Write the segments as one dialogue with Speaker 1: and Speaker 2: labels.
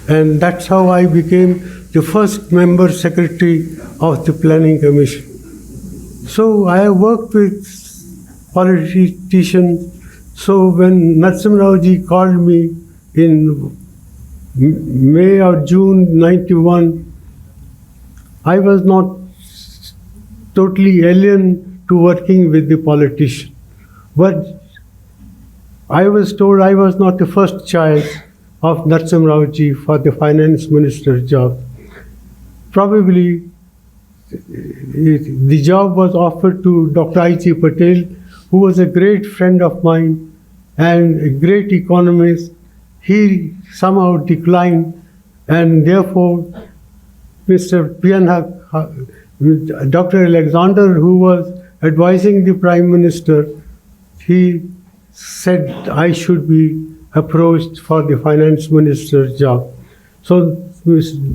Speaker 1: And that's how I became the first member secretary of the Planning Commission. So I have worked with politicians. So when Narasimha called me in May or June 91, I was not totally alien to working with the politician. But I was told I was not the first choice of Narasimha for the finance minister job. Probably the job was offered to Dr. I.C. Patel, who was a great friend of mine and a great economist. He somehow declined, and therefore Mr. Dr. Alexander, who was advising the Prime Minister, he said I should be approached for the finance minister job. So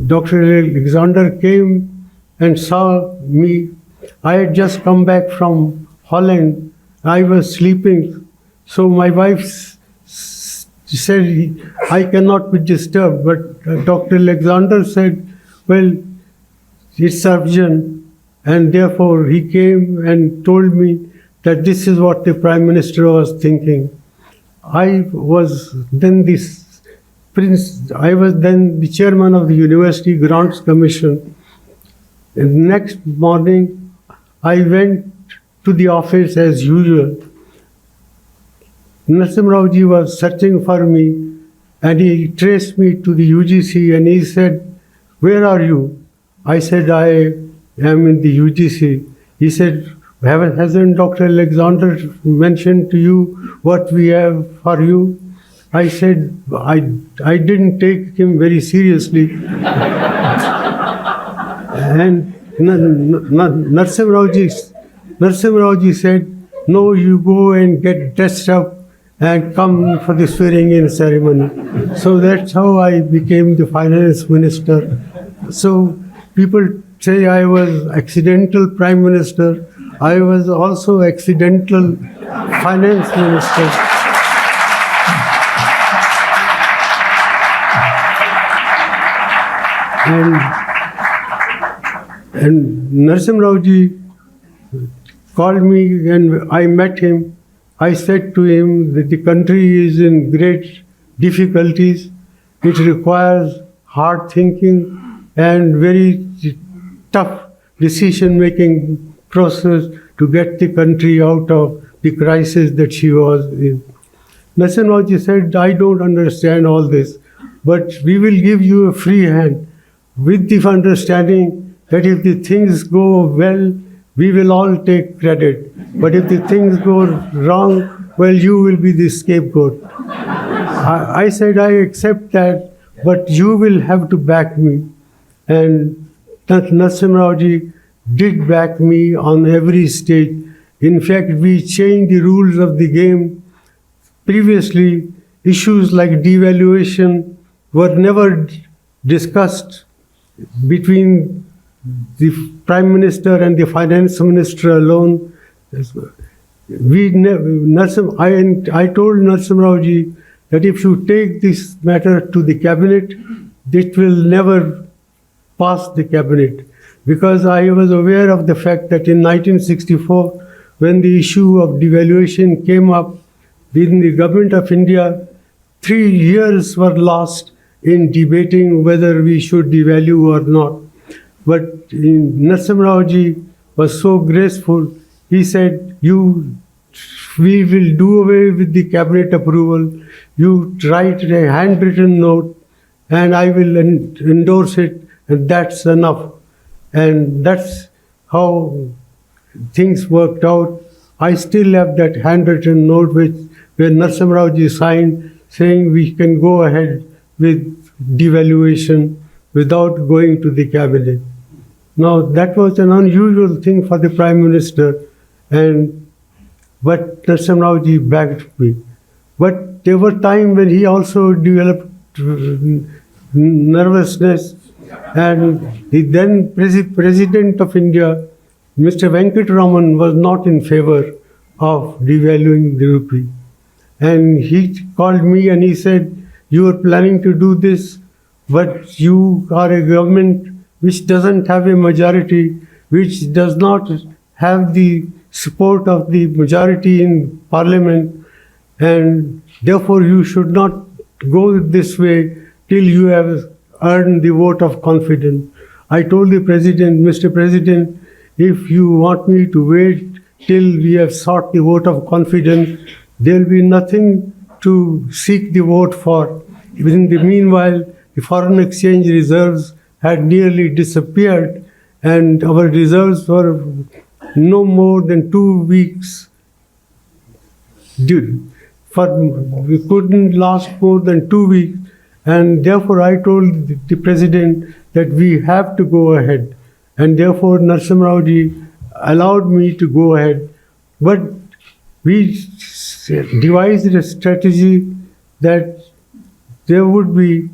Speaker 1: Dr. Alexander came and saw me. I had just come back from Holland. I was sleeping. So my wife said, I cannot be disturbed. But Dr. Alexander said, well, it's urgent. And therefore he came and told me that this is what the Prime Minister was thinking. I was then the chairman of the University Grants Commission. And the next morning, I went to the office as usual. Narasimha was searching for me, and he traced me to the UGC, and he said, where are you? I said, I am in the UGC. He said, hasn't Dr. Alexander mentioned to you what we have for you? I said, I didn't take him very seriously. And Narasimha said, no, you go and get dressed up and come for the swearing-in ceremony. So that's how I became the finance minister. So people say I was accidental Prime Minister. I was also accidental finance minister. And Narasimha called me and I met him. I said to him that the country is in great difficulties. It requires hard thinking and very tough decision-making process to get the country out of the crisis that she was in. Narasimha said, I don't understand all this, but we will give you a free hand with the understanding that if the things go well, we will all take credit. But if the things go wrong, well, you will be the scapegoat. I said, I accept that, but you will have to back me. And Narasimha did back me on every stage. In fact, we changed the rules of the game. Previously, issues like devaluation were never discussed between the Prime Minister and the Finance Minister alone. I told Narasimha that if you take this matter to the cabinet, it will never pass the cabinet. Because I was aware of the fact that in 1964, when the issue of devaluation came up in the government of India, 3 years were lost in debating whether we should devalue or not. But Narasimha was so graceful. He said, we will do away with the cabinet approval. You write a handwritten note and I will endorse it, and that's enough. And that's how things worked out. I still have that handwritten note where Narasimha signed saying we can go ahead with devaluation without going to the cabinet. Now, that was an unusual thing for the Prime Minister, but Narasimha backed me. But there were times when he also developed nervousness, and the then President of India, Mr. Venkataraman, was not in favor of devaluing the rupee. And he called me and he said, you are planning to do this, but you are a government which doesn't have a majority, which does not have the support of the majority in parliament, and therefore you should not go this way till you have earned the vote of confidence. I told the president, Mr. President, if you want me to wait till we have sought the vote of confidence, there will be nothing to seek the vote for. In the meanwhile, the foreign exchange reserves had nearly disappeared, and our reserves were no more than 2 weeks due. We couldn't last more than 2 weeks, and therefore I told the president that we have to go ahead, and therefore Narasimha Rao ji allowed me to go ahead. But we devised a strategy that there would be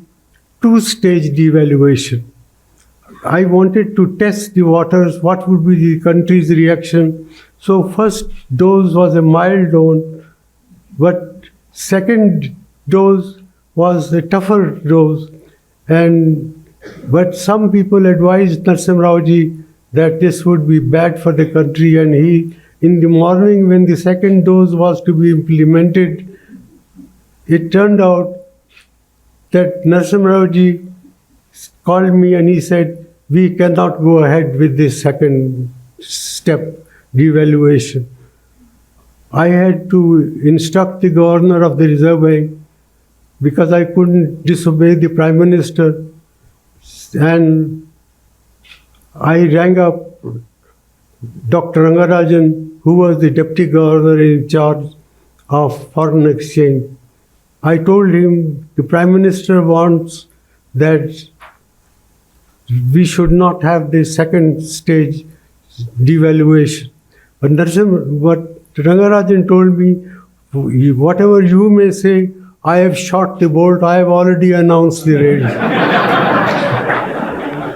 Speaker 1: two-stage devaluation. I wanted to test the waters, what would be the country's reaction. So first dose was a mild dose, but second dose was a tougher dose. But some people advised Narasimha Rao ji that this would be bad for the country, and he, in the morning when the second dose was to be implemented, it turned out that Narasimha Rao ji called me and he said, we cannot go ahead with this second step, devaluation. I had to instruct the governor of the Reserve Bank because I couldn't disobey the Prime Minister, and I rang up Dr. Rangarajan, who was the Deputy Governor in charge of foreign exchange. I told him the Prime Minister wants that we should not have the second stage devaluation. But Rangarajan told me, whatever you may say, I have shot the bolt, I have already announced the raid.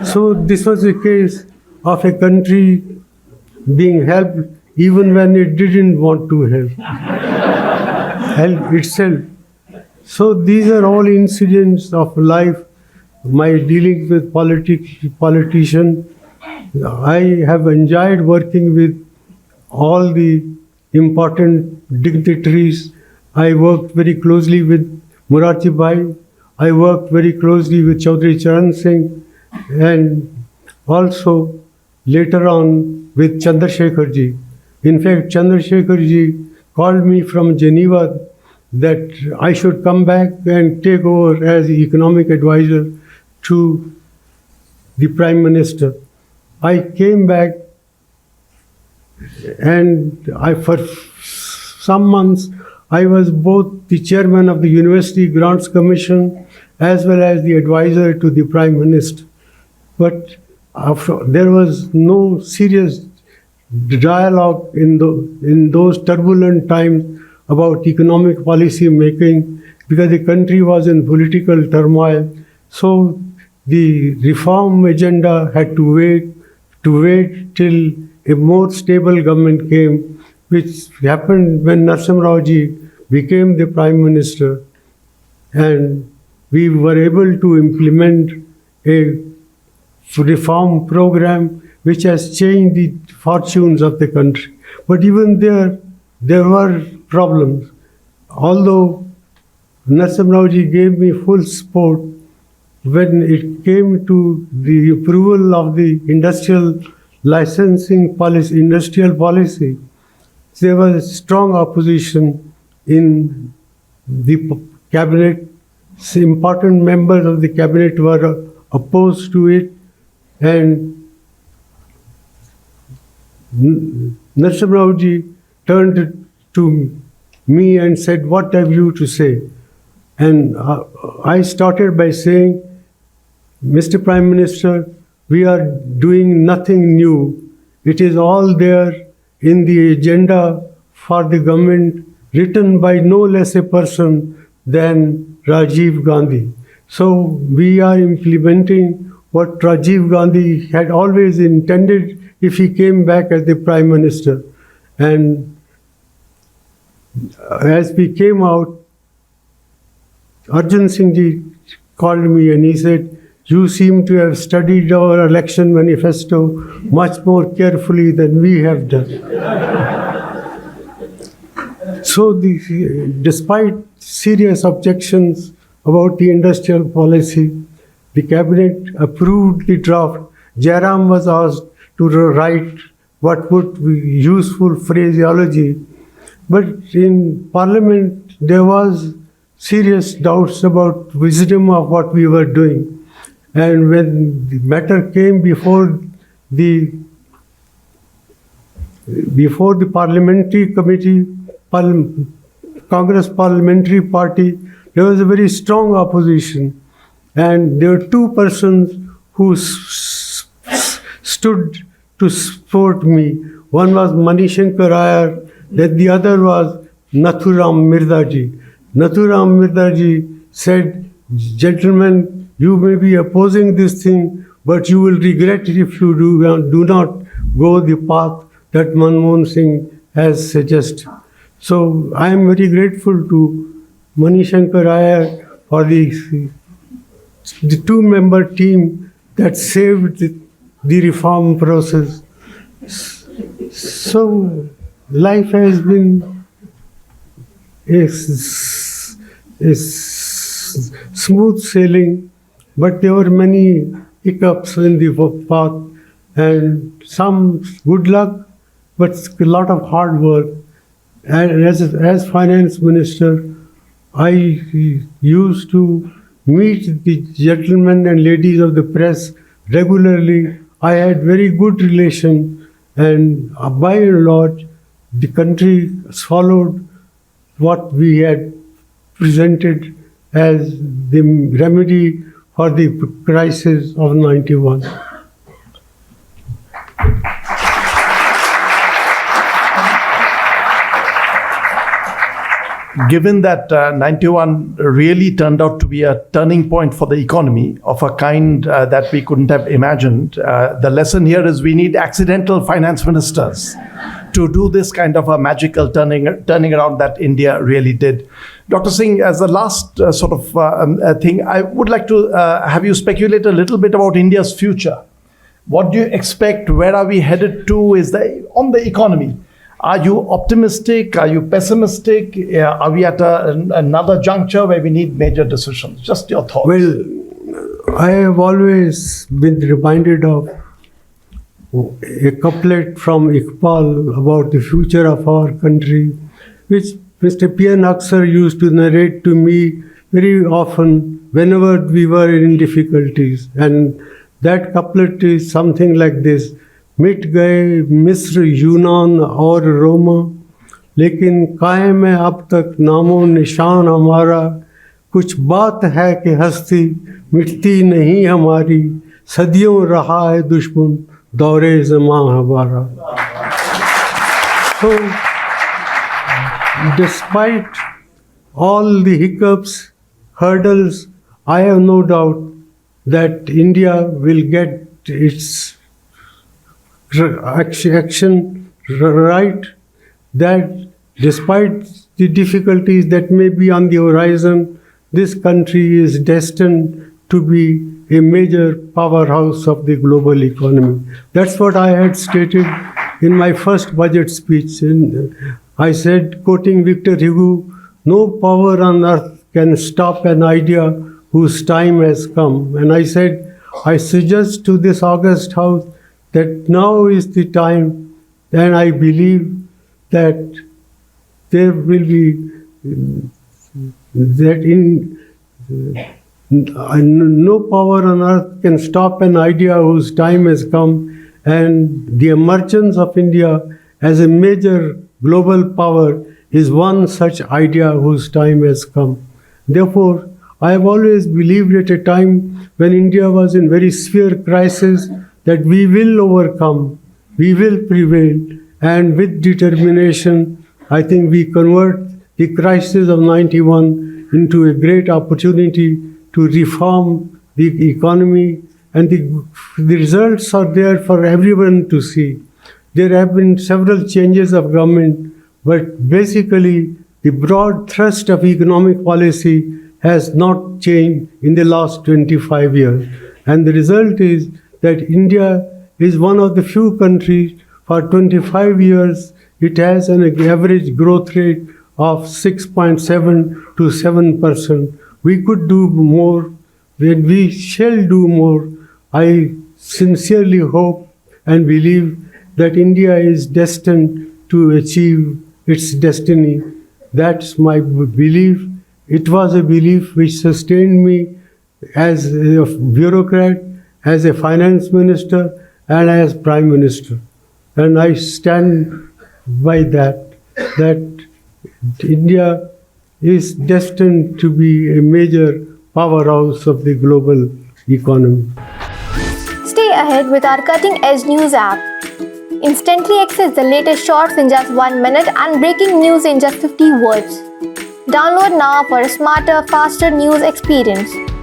Speaker 1: So this was a case of a country being helped even when it didn't want to help itself. So these are all incidents of life. My dealing with politicians, I have enjoyed working with all the important dignitaries. I worked very closely with Morarji Bhai. I worked very closely with Chaudhry Charan Singh, and also later on with Chandrasekhar ji. In fact, Chandrasekhar ji called me from Geneva that I should come back and take over as economic advisor to the Prime Minister. I came back, and for some months I was both the chairman of the University Grants Commission as well as the advisor to the Prime Minister. But there was no serious dialogue in those turbulent times about economic policy making because the country was in political turmoil. So the reform agenda had to wait till a more stable government came, which happened when Narasimha Rao ji became the Prime Minister, and we were able to implement a reform program which has changed the fortunes of the country. But even there were problems. Although Narasimha Rao ji gave me full support, when it came to the approval of the industrial licensing policy, industrial policy, there was strong opposition in the cabinet. Important members of the cabinet were opposed to it, and Narasimha Rao ji turned to me and said, "What have you to say?" And I started by saying, "Mr. Prime Minister, we are doing nothing new. It is all there in the agenda for the government, written by no less a person than Rajiv Gandhi. So we are implementing what Rajiv Gandhi had always intended if he came back as the Prime Minister." And as we came out, Arjun Singh ji called me and he said, "You seem to have studied our election manifesto much more carefully than we have done." So, despite serious objections about the industrial policy, the cabinet approved the draft. Jairam was asked to write what would be useful phraseology, but in Parliament there was serious doubts about wisdom of what we were doing. And when the matter came before the parliamentary committee, Congress parliamentary party, there was a very strong opposition. And there were two persons who stood to support me. One was Manishankar Iyer, then the other was Nathuram Mirdaji. Nathuram Mirdaji said, "Gentlemen, you may be opposing this thing, but you will regret it if you do not go the path that Manmohan Singh has suggested." So I am very grateful to Manishankar Iyer for the two-member team that saved the reform process. So life has been smooth sailing, but there were many hiccups in the path and some good luck, but a lot of hard work. And as finance minister, I used to meet the gentlemen and ladies of the press regularly. I had very good relation, and by and large, the country followed what we had presented as the remedy for the crisis of 91.
Speaker 2: Given that 91 really turned out to be a turning point for the economy of a kind that we couldn't have imagined, the lesson here is we need accidental finance ministers to do this kind of a magical turning around that India really did. Dr. Singh, as the last thing, I would like to have you speculate a little bit about India's future. What do you expect? Where are we headed to? On the economy? Are you optimistic? Are you pessimistic? Are we at another juncture where we need major decisions? Just your thoughts.
Speaker 1: Well, I have always been reminded of a couplet from Iqbal about the future of our country, which Mr. P.N. Aksar used to narrate to me very often whenever we were in difficulties. And that couplet is something like this: मिट गए मिस्र यूनान और रोमा, लेकिन कायम है अब तक नामो निशान हमारा। कुछ बात है कि हस्ती मिटती नहीं हमारी, सदियों रहा है दुश्मन दौरे ज़मां हमारा। So, despite all the hiccups, hurdles, I have no doubt that India will get its action right, that despite the difficulties that may be on the horizon, this country is destined to be a major powerhouse of the global economy. That's what I had stated in my first budget speech. And I said, quoting Victor Hugo, "No power on earth can stop an idea whose time has come." And I said, I suggest to this august house that now is the time, and I believe that there will be no power on earth can stop an idea whose time has come, and the emergence of India as a major global power is one such idea whose time has come. Therefore, I have always believed at a time when India was in very severe crisis that we will overcome, we will prevail, and with determination, I think we convert the crisis of 91 into a great opportunity to reform the economy, and the results are there for everyone to see. There have been several changes of government, but basically the broad thrust of economic policy has not changed in the last 25 years. And the result is that India is one of the few countries for 25 years it has an average growth rate of 6.7 to 7%. We could do more, and we shall do more. I sincerely hope and believe that India is destined to achieve its destiny. That's my belief. It was a belief which sustained me as a bureaucrat, as a finance minister, and as prime minister. And I stand by that India is destined to be a major powerhouse of the global economy.
Speaker 3: Stay ahead with our cutting-edge news app. Instantly access the latest shorts in just 1 minute and breaking news in just 50 words. Download now for a smarter, faster news experience.